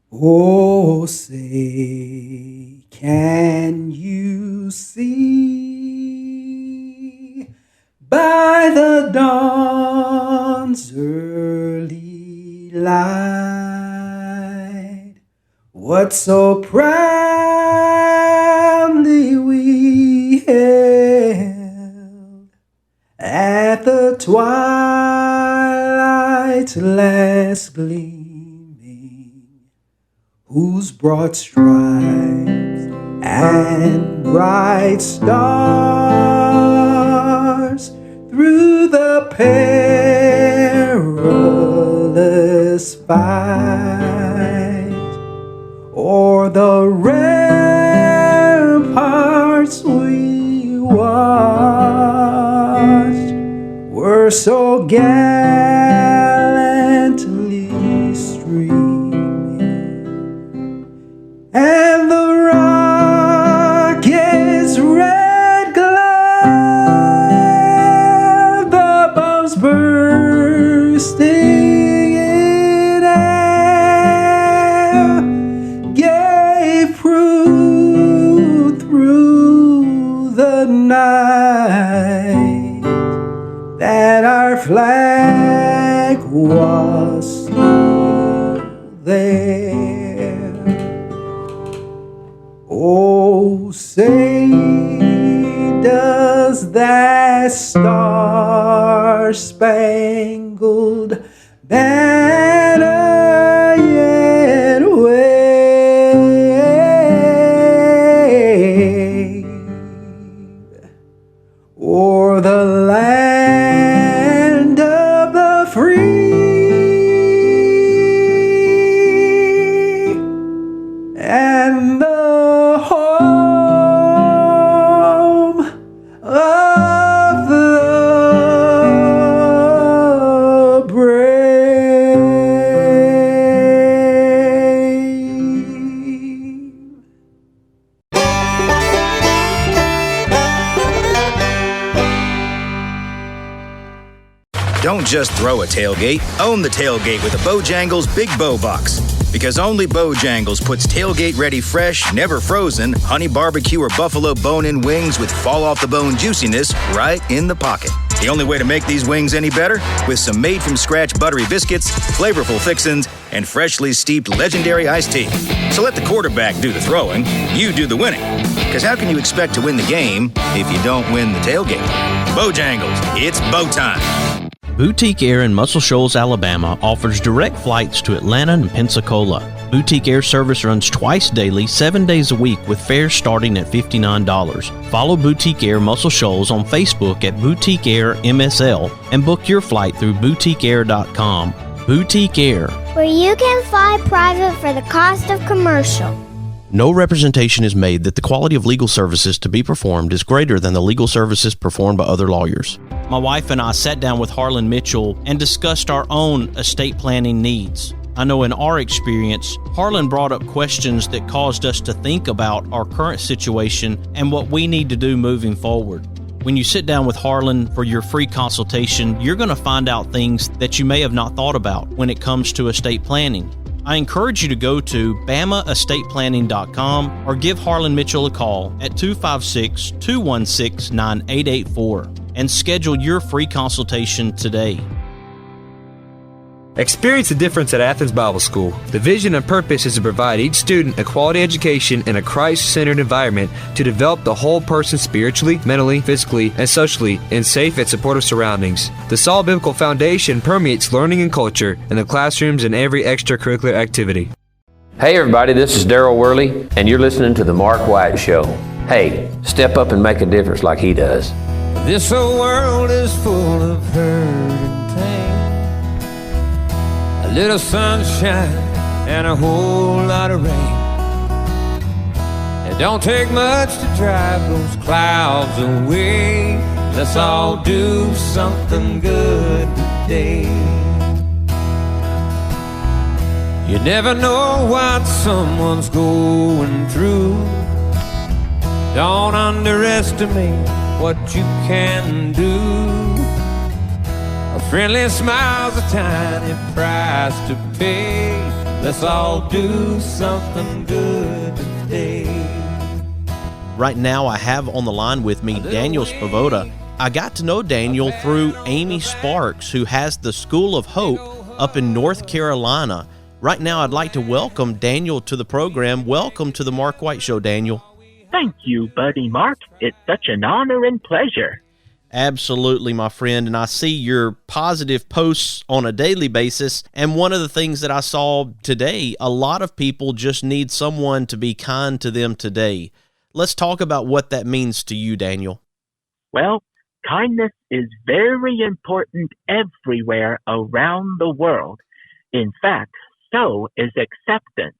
Oh, say, can you see by the dawn's early light what so proudly we held at the twilight's last gleaming, whose broad stripes and bright stars through the perilous fight o'er the ramparts we watched were so gallantly streaming, and the rocket's red glare, the bombs bursting in air, gave proof through the night that our flag was still there. Oh, say, does that star-spangled banner yet wave o'er the land of the free and the home of the brave? Don't just throw a tailgate, own the tailgate with a Bojangles Big Bow Box. Because only Bojangles puts tailgate-ready fresh, never frozen, honey barbecue or buffalo bone-in wings with fall-off-the-bone juiciness right in the pocket. The only way to make these wings any better? With some made-from-scratch buttery biscuits, flavorful fixins, and freshly steeped legendary iced tea. So let the quarterback do the throwing, you do the winning. Because how can you expect to win the game if you don't win the tailgate? Bojangles, it's bow time. Boutique Air in Muscle Shoals, Alabama offers direct flights to Atlanta and Pensacola. Boutique Air service runs twice daily, 7 days a week with fares starting at $59. Follow Boutique Air Muscle Shoals on Facebook at Boutique Air MSL and book your flight through boutiqueair.com. Boutique Air, where you can fly private for the cost of commercial. No representation is made that the quality of legal services to be performed is greater than the legal services performed by other lawyers. My wife and I sat down with Harlan Mitchell and discussed our own estate planning needs. I know in our experience, Harlan brought up questions that caused us to think about our current situation and what we need to do moving forward. When you sit down with Harlan for your free consultation, you're going to find out things that you may have not thought about when it comes to estate planning. I encourage you to go to BamaEstatePlanning.com or give Harlan Mitchell a call at 256-216-9884 and schedule your free consultation today. Experience the difference at Athens Bible School. The vision and purpose is to provide each student a quality education in a Christ-centered environment to develop the whole person spiritually, mentally, physically, and socially in safe and supportive surroundings. The solid biblical foundation permeates learning and culture in the classrooms and every extracurricular activity. Hey everybody, this is Daryl Worley, and you're listening to The Mark White Show. Hey, step up and make a difference like he does. This whole world is full of hurt and pain. A little sunshine and a whole lot of rain. It don't take much to drive those clouds away. Let's all do something good today. You never know what someone's going through. Don't underestimate what you can do. A friendly smile's a tiny price to pay. Let's all do something good today. Right now, I have on the line with me Daniel Svoboda. I got to know Daniel through Amy Sparks, who has the School of Hope up in North Carolina. Right now, I'd like to welcome Daniel to the program. Welcome to the Mark White Show, Daniel. Thank you, buddy Mark. It's such an honor and pleasure. Absolutely, my friend, and I see your positive posts on a daily basis, and one of the things that I saw today, a lot of people just need someone to be kind to them today. Let's talk about what that means to you, Daniel. Well, kindness is very important everywhere around the world. In fact, so is acceptance.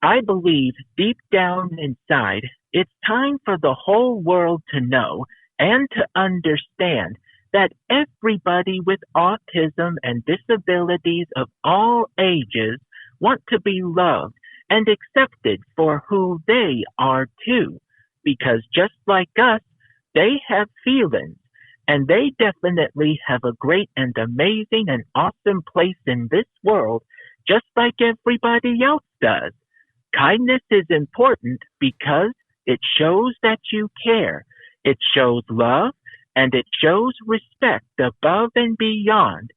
I believe deep down inside, it's time for the whole world to know and to understand that everybody with autism and disabilities of all ages want to be loved and accepted for who they are too. Because just like us, they have feelings, and they definitely have a great and amazing and awesome place in this world, just like everybody else does. Kindness is important because it shows that you care. It shows love, and it shows respect above and beyond.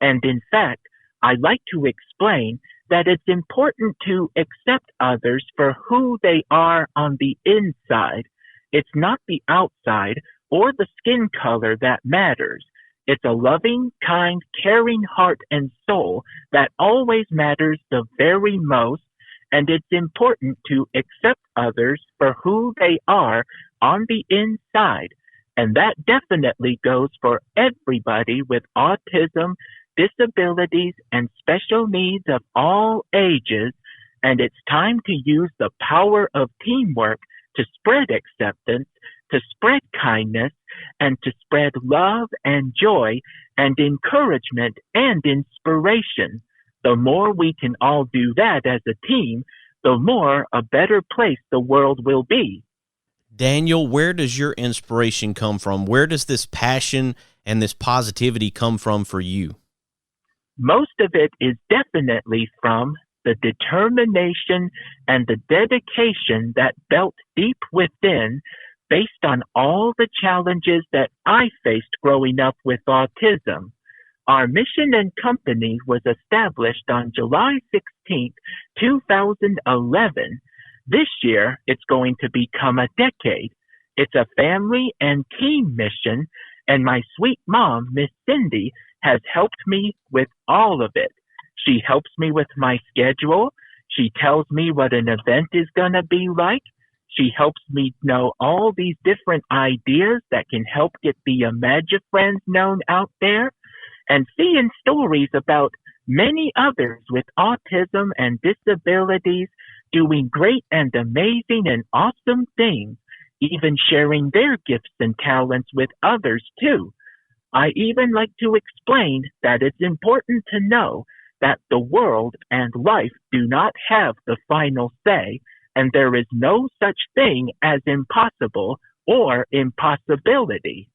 And in fact, I like to explain that it's important to accept others for who they are on the inside. It's not the outside or the skin color that matters. It's a loving, kind, caring heart and soul that always matters the very most, and it's important to accept others for who they are on the inside. And that definitely goes for everybody with autism, disabilities, and special needs of all ages. And it's time to use the power of teamwork to spread acceptance, to spread kindness, and to spread love and joy and encouragement and inspiration. The more we can all do that as a team, the more a better place the world will be. Daniel, where does your inspiration come from? Where does this passion and this positivity come from for you? Most of it is definitely from the determination and the dedication that built deep within based on all the challenges that I faced growing up with autism. Our mission and company was established on July 16, 2011. This year, it's going to become a decade. It's a family and team mission, and my sweet mom, Miss Cindy, has helped me with all of it. She helps me with my schedule. She tells me what an event is going to be like. She helps me know all these different ideas that can help get the Imagifriends known out there, and seeing stories about many others with autism and disabilities doing great and amazing and awesome things, even sharing their gifts and talents with others too. I even like to explain that it's important to know that the world and life do not have the final say, and there is no such thing as impossible or impossibility.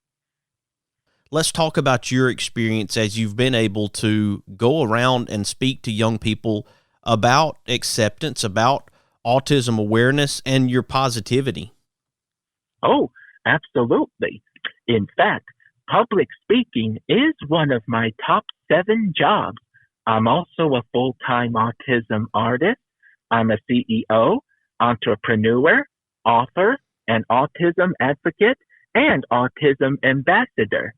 Let's talk about your experience as you've been able to go around and speak to young people about acceptance, about autism awareness, and your positivity. Oh, absolutely. In fact, public speaking is one of my top 7 jobs. I'm also a full-time autism artist. I'm a CEO, entrepreneur, author, an autism advocate, and autism ambassador.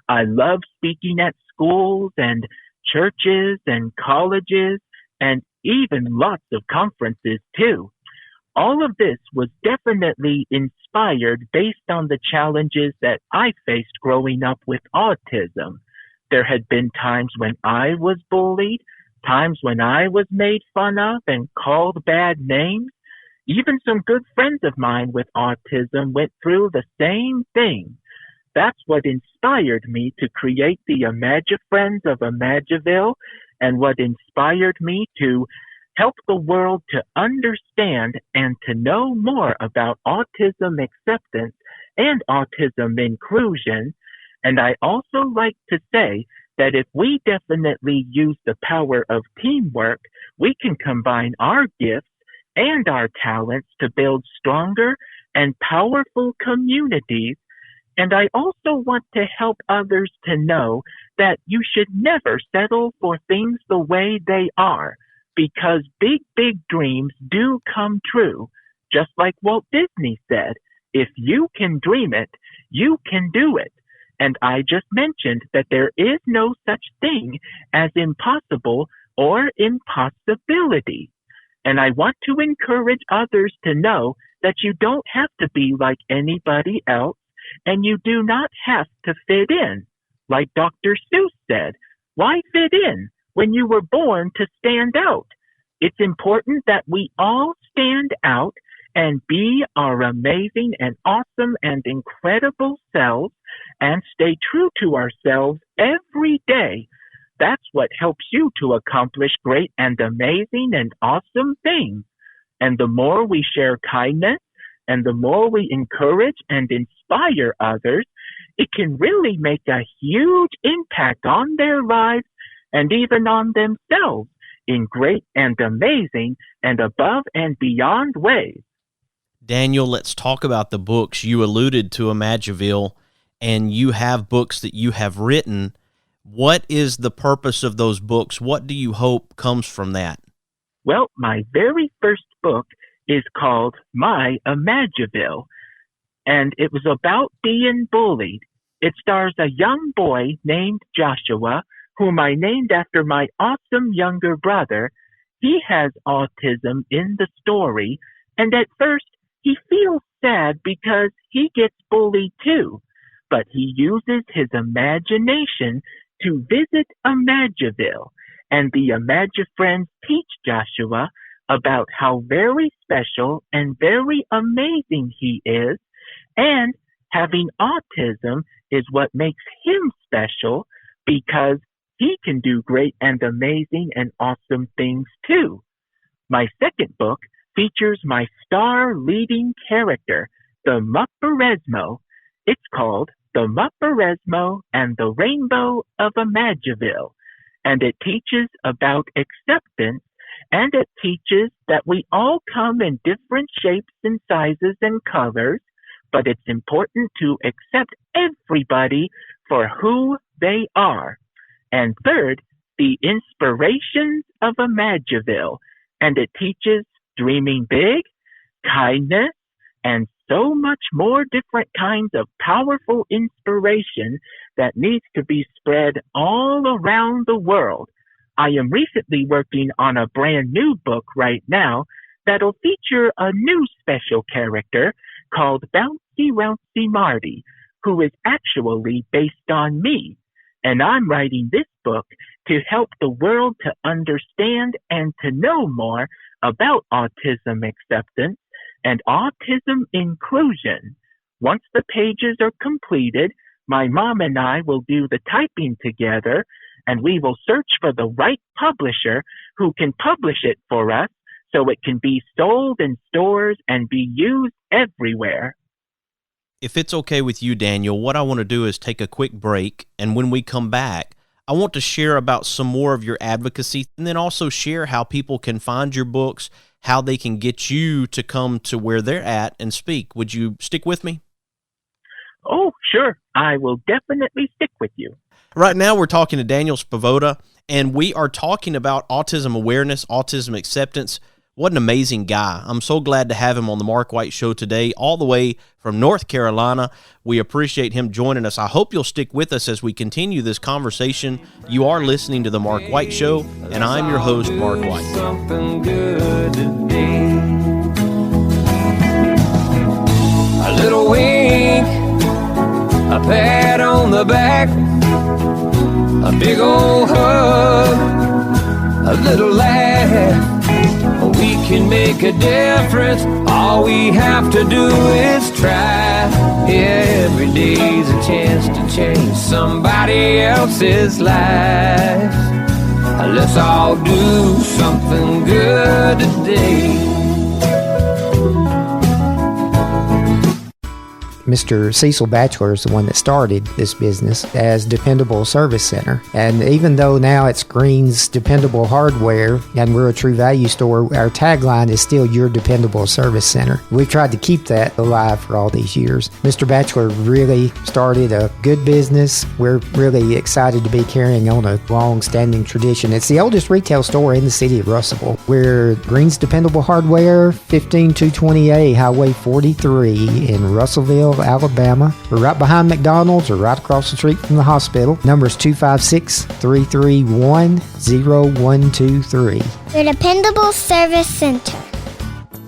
I love speaking at schools and churches and colleges and even lots of conferences too. All of this was definitely inspired based on the challenges that I faced growing up with autism. There had been times when I was bullied, times when I was made fun of and called bad names. Even some good friends of mine with autism went through the same thing. That's what inspired me to create the Imagifriends of Imagiville, and what inspired me to help the world to understand and to know more about autism acceptance and autism inclusion. And I also like to say that if we definitely use the power of teamwork, we can combine our gifts and our talents to build stronger and powerful communities. And I also want to help others to know that you should never settle for things the way they are, because big, big dreams do come true. Just like Walt Disney said, if you can dream it, you can do it. And I just mentioned that there is no such thing as impossible or impossibility. And I want to encourage others to know that you don't have to be like anybody else, and you do not have to fit in. Like Dr. Seuss said, why fit in when you were born to stand out? It's important that we all stand out and be our amazing and awesome and incredible selves and stay true to ourselves every day. That's what helps you to accomplish great and amazing and awesome things. And the more we share kindness and the more we encourage and inspire others, it can really make a huge impact on their lives and even on themselves in great and amazing and above and beyond ways. Daniel, let's talk about the books. You alluded to Imagiville, and you have books that you have written. What is the purpose of those books? What do you hope comes from that? Well, my very first book is called My Imagiville, and it was about being bullied. It stars a young boy named Joshua, whom I named after my awesome younger brother. He has autism in the story, and at first he feels sad because he gets bullied too, but he uses his imagination to visit Imagiville, and the Imagifriends teach Joshua about how very special and very amazing he is, and having autism is what makes him special because he can do great and amazing and awesome things too. My second book features my star leading character, the Mupperezmo. It's called The Mupperezmo and the Rainbow of Imagiville, and it teaches about acceptance, and it teaches that we all come in different shapes and sizes and colors, but it's important to accept everybody for who they are. And third, the Inspirations of Imagiville, and it teaches dreaming big, kindness, and so much more different kinds of powerful inspiration that needs to be spread all around the world. I am recently working on a brand new book right now that'll feature a new special character called Bouncy Rouncy Marty, who is actually based on me. And I'm writing this book to help the world to understand and to know more about autism acceptance and autism inclusion. Once the pages are completed, my mom and I will do the typing together, and we will search for the right publisher who can publish it for us so it can be sold in stores and be used everywhere. If it's okay with you, Daniel, what I want to do is take a quick break, and when we come back, I want to share about some more of your advocacy, and then also share how people can find your books, how they can get you to come to where they're at and speak. Would you stick with me? Oh, sure. I will definitely stick with you. Right now, we're talking to Daniel Svoboda, and we are talking about autism awareness, autism acceptance. What an amazing guy. I'm so glad to have him on the Mark White Show today, all the way from North Carolina. We appreciate him joining us. I hope you'll stick with us as we continue this conversation. You are listening to the Mark White Show, and I'm your host, Mark White. Something good today. A little wink, a pat on the back, a big old hug, a little laugh. We can make a difference. All we have to do is try. Every day's a chance to change somebody else's life. Let's all do something good today. Mr. Cecil Batchelor is the one that started this business as Dependable Service Center. And even though now it's Green's Dependable Hardware and we're a True Value store, our tagline is still Your Dependable Service Center. We've tried to keep that alive for all these years. Mr. Batchelor really started a good business. We're really excited to be carrying on a long-standing tradition. It's the oldest retail store in the city of Russellville. We're Green's Dependable Hardware, 15220A Highway 43 in Russellville, Alabama. We're right behind McDonald's or right across the street from the hospital. Number is 256-331-0123. Your Dependable Service Center.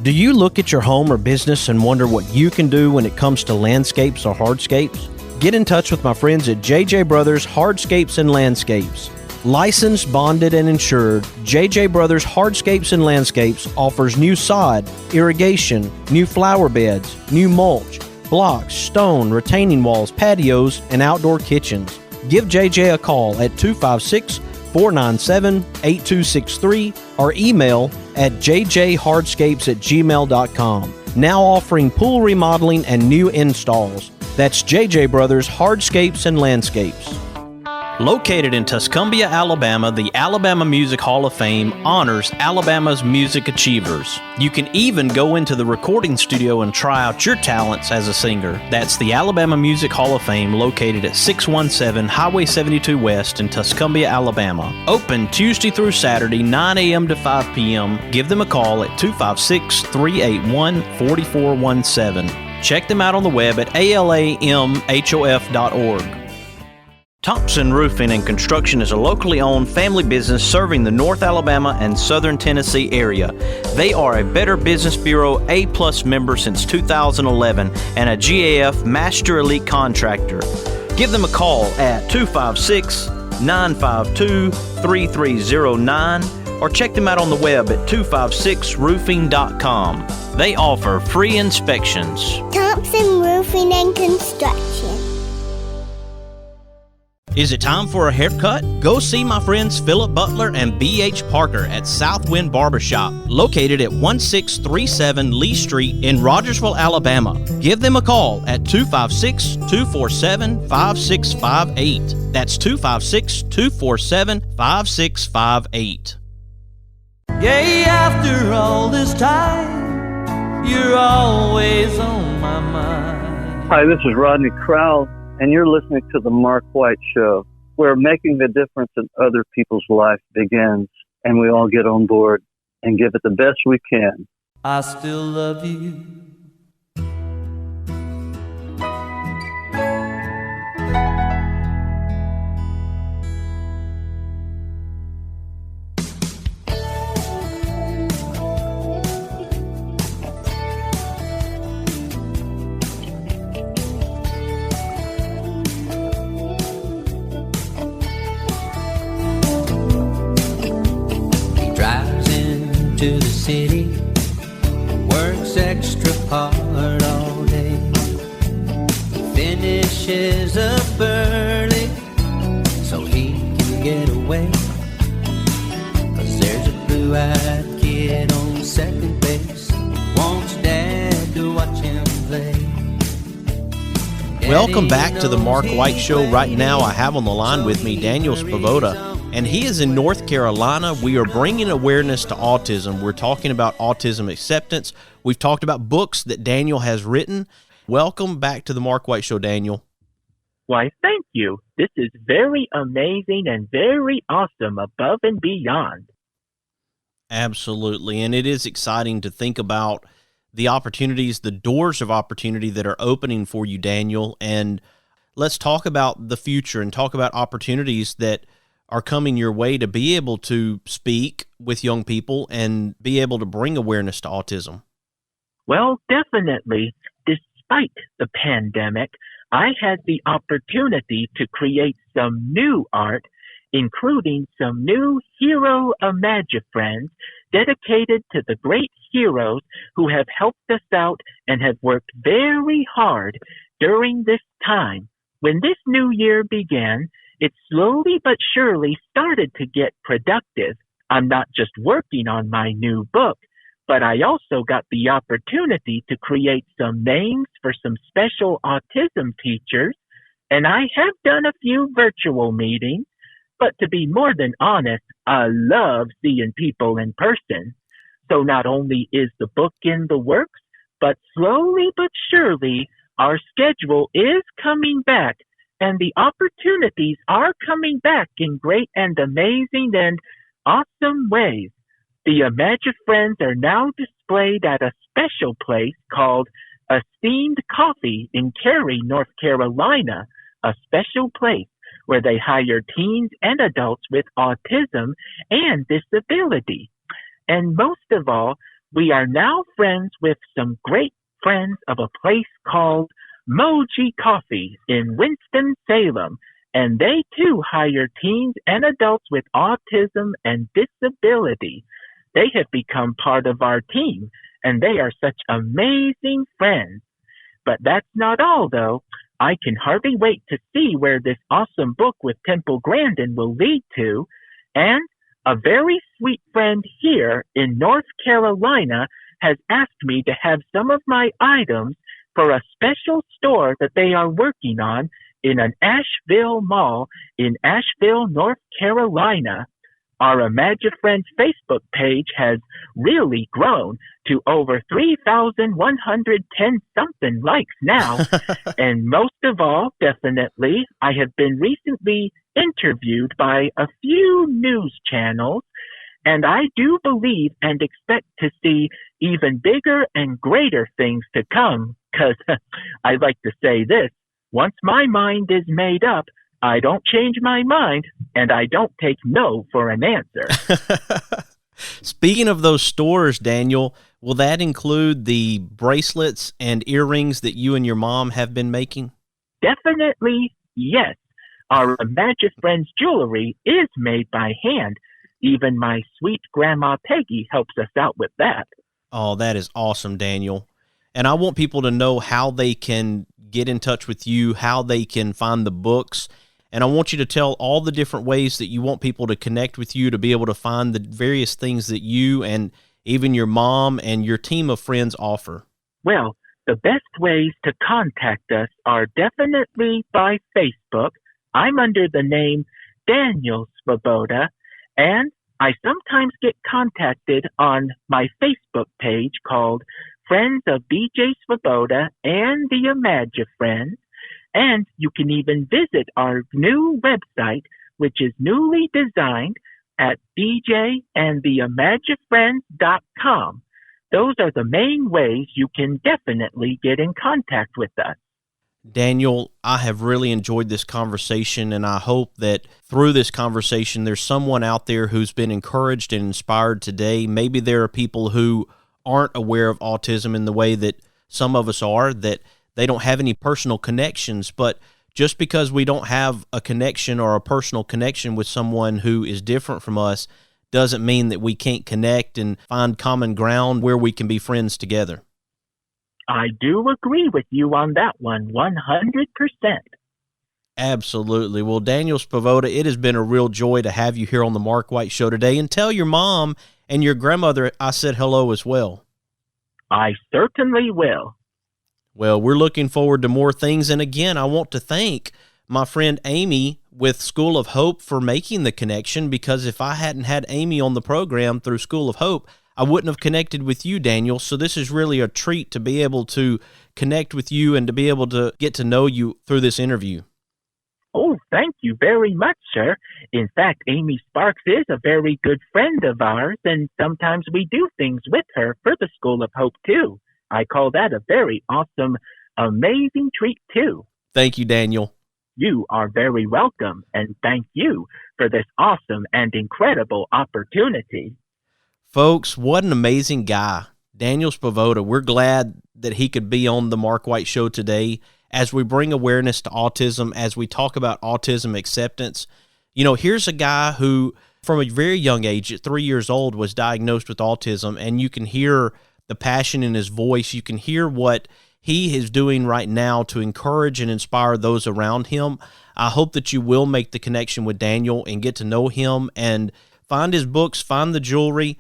Do you look at your home or business and wonder what you can do when it comes to landscapes or hardscapes? Get in touch with my friends at JJ Brothers Hardscapes and Landscapes. Licensed, bonded, and insured, JJ Brothers Hardscapes and Landscapes offers new sod, irrigation, new flower beds, new mulch, blocks, stone, retaining walls, patios, and outdoor kitchens. Give JJ a call at 256-497-8263 or email at jjhardscapes@gmail.com. Now offering pool remodeling and new installs. That's JJ Brothers Hardscapes and Landscapes. Located in Tuscumbia, Alabama, the Alabama Music Hall of Fame honors Alabama's music achievers. You can even go into the recording studio and try out your talents as a singer. That's the Alabama Music Hall of Fame, located at 617 Highway 72 West in Tuscumbia, Alabama. Open Tuesday through Saturday, 9 a.m. to 5 p.m. Give them a call at 256-381-4417. Check them out on the web at alamhof.org. Thompson Roofing and Construction is a locally owned family business serving the North Alabama and Southern Tennessee area. They are a Better Business Bureau A+ member since 2011 and a GAF Master Elite Contractor. Give them a call at 256-952-3309 or check them out on the web at 256roofing.com. They offer free inspections. Thompson Roofing and Construction. Is it time for a haircut? Go see my friends Philip Butler and B.H. Parker at Southwind Barbershop, located at 1637 Lee Street in Rogersville, Alabama. Give them a call at 256-247-5658. That's 256-247-5658. Yea, after all this time, you're always on my mind. Hi, this is Rodney Crowell, and you're listening to The Mark White Show, where making the difference in other people's life begins, and we all get on board and give it the best we can. I still love you. To the city, works extra hard all day, finishes up early so he can get away, 'cause there's a blue-eyed kid on second base, wants dad to watch him play. Welcome back to the Mark White Show. Right now I have on the line with me Daniel Svoboda, and he is in North Carolina. We are bringing awareness to autism. We're talking about autism acceptance. We've talked about books that Daniel has written. Welcome back to the Mark White Show, Daniel. Why, thank you. This is very amazing and very awesome, above and beyond. Absolutely, and it is exciting to think about the opportunities, the doors of opportunity that are opening for you, Daniel. And let's talk about the future and talk about opportunities that are coming your way to be able to speak with young people and be able to bring awareness to autism. Well, definitely. Despite the pandemic, I had the opportunity to create some new art, including some new hero Imagifriends dedicated to the great heroes who have helped us out and have worked very hard during this time. When this new year began, it slowly but surely started to get productive. I'm not just working on my new book, but I also got the opportunity to create some names for some special autism teachers, and I have done a few virtual meetings, but to be more than honest, I love seeing people in person. So not only is the book in the works, but slowly but surely our schedule is coming back, and the opportunities are coming back in great and amazing and awesome ways. The Imagifriends are now displayed at a special place called Esteemed Coffee in Cary, North Carolina, a special place where they hire teens and adults with autism and disability. And most of all, we are now friends with some great friends of a place called Moji Coffee in Winston-Salem, and they too hire teens and adults with autism and disability. They have become part of our team, and they are such amazing friends. But that's not all, though. I can hardly wait to see where this awesome book with Temple Grandin will lead to, and a very sweet friend here in North Carolina has asked me to have some of my items for a special store that they are working on in an Asheville mall in Asheville, North Carolina. Our Imagifriends Facebook page has really grown to over 3,110 something likes now. And most of all, definitely, I have been recently interviewed by a few news channels, and I do believe and expect to see even bigger and greater things to come, because I like to say this: once my mind is made up, I don't change my mind, and I don't take no for an answer. Speaking of those stores, Daniel, will that include the bracelets and earrings that you and your mom have been making? Definitely, yes. Our Imagifriends jewelry is made by hand. Even my sweet Grandma Peggy helps us out with that. Oh, that is awesome, Daniel. And I want people to know how they can get in touch with you, how they can find the books. And I want you to tell all the different ways that you want people to connect with you, to be able to find the various things that you and even your mom and your team of friends offer. Well, the best ways to contact us are definitely by Facebook. I'm under the name Daniel Svoboda, and I sometimes get contacted on my Facebook page called Friends of DJ Svoboda and the Imagifriends. And you can even visit our new website, which is newly designed at djandtheimagifriends.com. Those are the main ways you can definitely get in contact with us. Daniel, I have really enjoyed this conversation, and I hope that through this conversation there's someone out there who's been encouraged and inspired today. Maybe there are people who aren't aware of autism in the way that some of us are, that they don't have any personal connections, but just because we don't have a connection or a personal connection with someone who is different from us doesn't mean that we can't connect and find common ground where we can be friends together. I do agree with you on that one, 100%. Absolutely. Well, Daniel Svoboda, it has been a real joy to have you here on the Mark White Show today, and tell your mom and your grandmother I said hello as well. I certainly will. Well, we're looking forward to more things, and again, I want to thank my friend Amy with School of Hope for making the connection, because if I hadn't had Amy on the program through School of Hope, I wouldn't have connected with you, Daniel. So this is really a treat to be able to connect with you and to be able to get to know you through this interview. Oh, thank you very much, sir. In fact, Amy Sparks is a very good friend of ours, and sometimes we do things with her for the School of Hope, too. I call that a very awesome, amazing treat, too. Thank you, Daniel. You are very welcome, and thank you for this awesome and incredible opportunity. Folks, what an amazing guy. Daniel Svoboda. We're glad that he could be on the Mark White Show today as we bring awareness to autism, as we talk about autism acceptance. You know, here's a guy who, from a very young age, at 3 years old, was diagnosed with autism, and you can hear the passion in his voice. You can hear what he is doing right now to encourage and inspire those around him. I hope that you will make the connection with Daniel and get to know him and find his books, find the jewelry.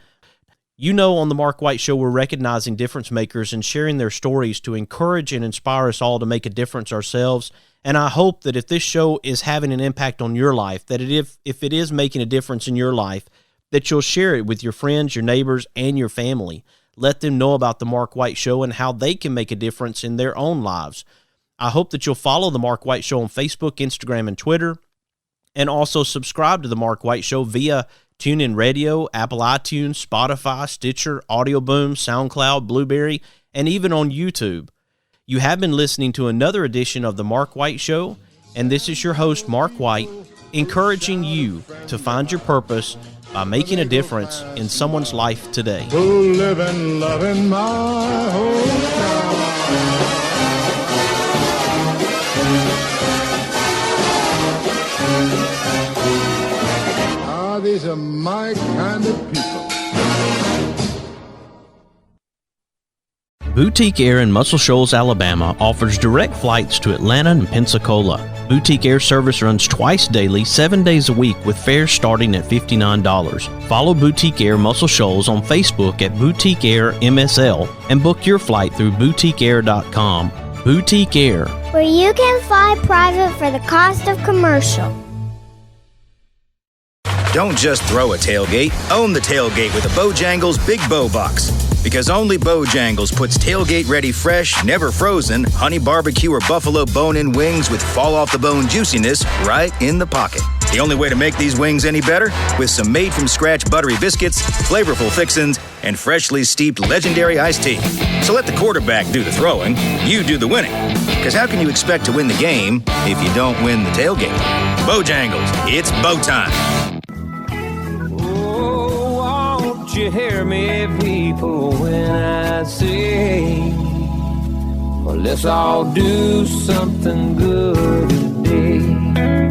You know, on the Mark White Show, we're recognizing difference makers and sharing their stories to encourage and inspire us all to make a difference ourselves. And I hope that if this show is having an impact on your life, that if it is making a difference in your life, that you'll share it with your friends, your neighbors, and your family. Let them know about the Mark White Show and how they can make a difference in their own lives. I hope that you'll follow the Mark White Show on Facebook, Instagram, and Twitter, and also subscribe to the Mark White Show via TuneIn Radio, Apple iTunes, Spotify, Stitcher, Audio Boom, SoundCloud, Blueberry, and even on YouTube. You have been listening to another edition of the Mark White Show, and this is your host, Mark White, encouraging you to find your purpose by making a difference in someone's life today. Who live and love in my hometown. These are my kind of people. Boutique Air in Muscle Shoals, Alabama offers direct flights to Atlanta and Pensacola. Boutique Air service runs twice daily, 7 days a week, with fares starting at $59. Follow Boutique Air Muscle Shoals on Facebook at Boutique Air MSL and book your flight through boutiqueair.com. Boutique Air, where you can fly private for the cost of commercial. Don't just throw a tailgate, own the tailgate with a Bojangles Big Bow Box. Because only Bojangles puts tailgate-ready fresh, never frozen, honey barbecue or buffalo bone-in wings with fall-off-the-bone juiciness right in the pocket. The only way to make these wings any better? With some made-from-scratch buttery biscuits, flavorful fixins, and freshly steeped legendary iced tea. So let the quarterback do the throwing, you do the winning. Because how can you expect to win the game if you don't win the tailgate? Bojangles, it's bow time. You hear me, people, when I say, well, let's all do something good today.